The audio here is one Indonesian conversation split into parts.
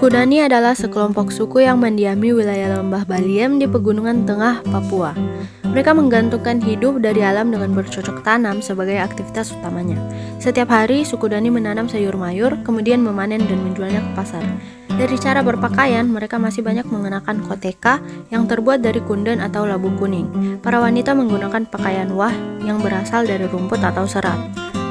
Suku Dani adalah sekelompok suku yang mendiami wilayah lembah Baliem di pegunungan tengah Papua. Mereka menggantungkan hidup dari alam dengan bercocok tanam sebagai aktivitas utamanya. Setiap hari, suku Dani menanam sayur mayur, kemudian memanen dan menjualnya ke pasar. Dari cara berpakaian, mereka masih banyak mengenakan koteka yang terbuat dari kunden atau labu kuning. Para wanita menggunakan pakaian wah yang berasal dari rumput atau serat.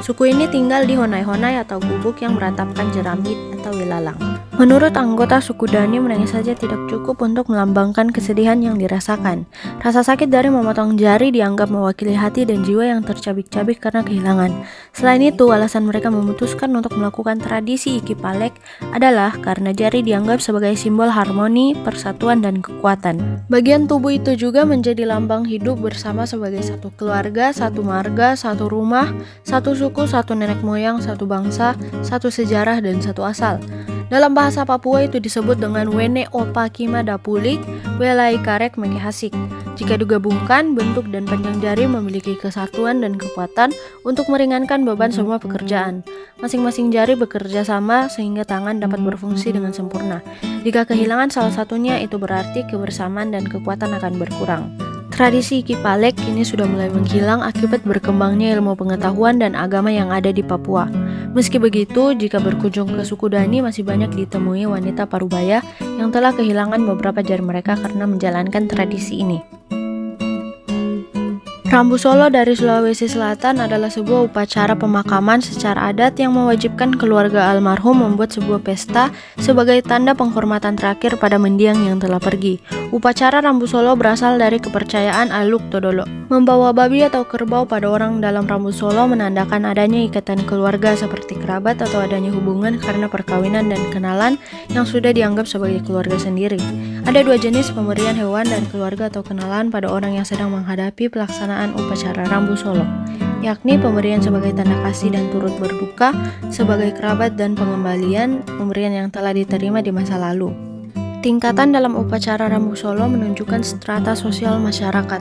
Suku ini tinggal di honai-honai atau gubuk yang beratapkan jeramit atau ilalang. Menurut anggota suku Dani, menangis saja tidak cukup untuk melambangkan kesedihan yang dirasakan. Rasa sakit dari memotong jari dianggap mewakili hati dan jiwa yang tercabik-cabik karena kehilangan. Selain itu, alasan mereka memutuskan untuk melakukan tradisi Iki Palek adalah karena jari dianggap sebagai simbol harmoni, persatuan, dan kekuatan. Bagian tubuh itu juga menjadi lambang hidup bersama sebagai satu keluarga, satu marga, satu rumah, satu suku, satu nenek moyang, satu bangsa, satu sejarah, dan satu asal. Dalam bahasa Papua itu disebut dengan Wene Opa Kima Dapulik, Welai Karek Meke Hasik. Jika digabungkan, bentuk dan panjang jari memiliki kesatuan dan kekuatan untuk meringankan beban semua pekerjaan. Masing-masing jari bekerja sama sehingga tangan dapat berfungsi dengan sempurna. Jika kehilangan salah satunya, itu berarti kebersamaan dan kekuatan akan berkurang. Tradisi Iki Palek kini sudah mulai menghilang akibat berkembangnya ilmu pengetahuan dan agama yang ada di Papua. Meski begitu, jika berkunjung ke suku Dani masih banyak ditemui wanita parubaya yang telah kehilangan beberapa jari mereka karena menjalankan tradisi ini. Rambu Solo dari Sulawesi Selatan adalah sebuah upacara pemakaman secara adat yang mewajibkan keluarga almarhum membuat sebuah pesta sebagai tanda penghormatan terakhir pada mendiang yang telah pergi. Upacara Rambu Solo berasal dari kepercayaan Aluk Todolo. Membawa babi atau kerbau pada orang dalam Rambu Solo menandakan adanya ikatan keluarga seperti kerabat atau adanya hubungan karena perkawinan dan kenalan yang sudah dianggap sebagai keluarga sendiri. Ada dua jenis pemberian hewan dan keluarga atau kenalan pada orang yang sedang menghadapi pelaksanaan upacara Rambu Solo, yakni pemberian sebagai tanda kasih dan turut berduka, sebagai kerabat dan pengembalian pemberian yang telah diterima di masa lalu. Tingkatan dalam upacara Rambu Solo menunjukkan strata sosial masyarakat.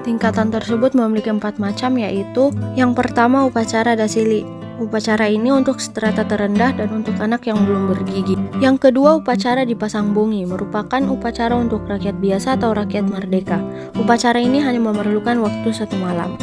Tingkatan tersebut memiliki 4 macam, yaitu yang pertama upacara dasili. Upacara ini untuk strata terendah dan untuk anak yang belum bergigi. Yang kedua, upacara dipasang bungi, merupakan upacara untuk rakyat biasa atau rakyat merdeka. Upacara ini hanya memerlukan waktu 1 malam.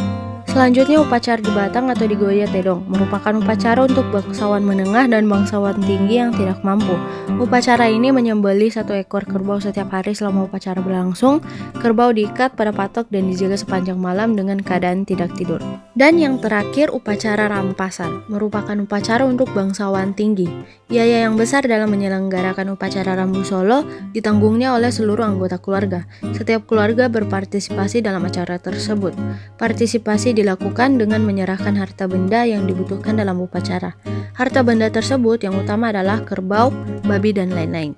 Selanjutnya, upacara di Batang atau di Goya Tedong merupakan upacara untuk bangsawan menengah dan bangsawan tinggi yang tidak mampu. Upacara ini menyembelih 1 ekor kerbau setiap hari selama upacara berlangsung. Kerbau diikat pada patok dan dijaga sepanjang malam dengan keadaan tidak tidur. Dan yang terakhir, upacara rampasan merupakan upacara untuk bangsawan tinggi. Biaya yang besar dalam menyelenggarakan upacara Rambu Solo ditanggungnya oleh seluruh anggota keluarga. Setiap keluarga berpartisipasi dalam acara tersebut. Partisipasi dilakukan dengan menyerahkan harta benda yang dibutuhkan dalam upacara. Harta benda tersebut yang utama adalah kerbau, babi, dan lain-lain.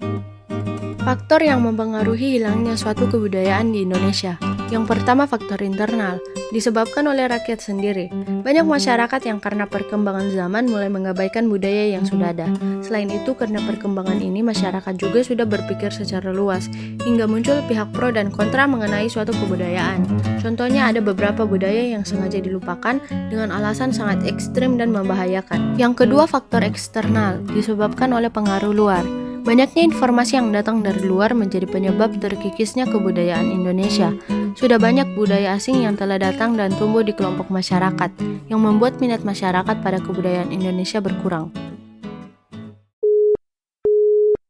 Faktor yang mempengaruhi hilangnya suatu kebudayaan di Indonesia. Yang pertama, faktor internal, disebabkan oleh rakyat sendiri. Banyak masyarakat yang karena perkembangan zaman mulai mengabaikan budaya yang sudah ada. Selain itu, karena perkembangan ini, masyarakat juga sudah berpikir secara luas, hingga muncul pihak pro dan kontra mengenai suatu kebudayaan. Contohnya, ada beberapa budaya yang sengaja dilupakan dengan alasan sangat ekstrim dan membahayakan. Yang kedua, faktor eksternal, disebabkan oleh pengaruh luar. Banyaknya informasi yang datang dari luar menjadi penyebab terkikisnya kebudayaan Indonesia. Sudah banyak budaya asing yang telah datang dan tumbuh di kelompok masyarakat, yang membuat minat masyarakat pada kebudayaan Indonesia berkurang.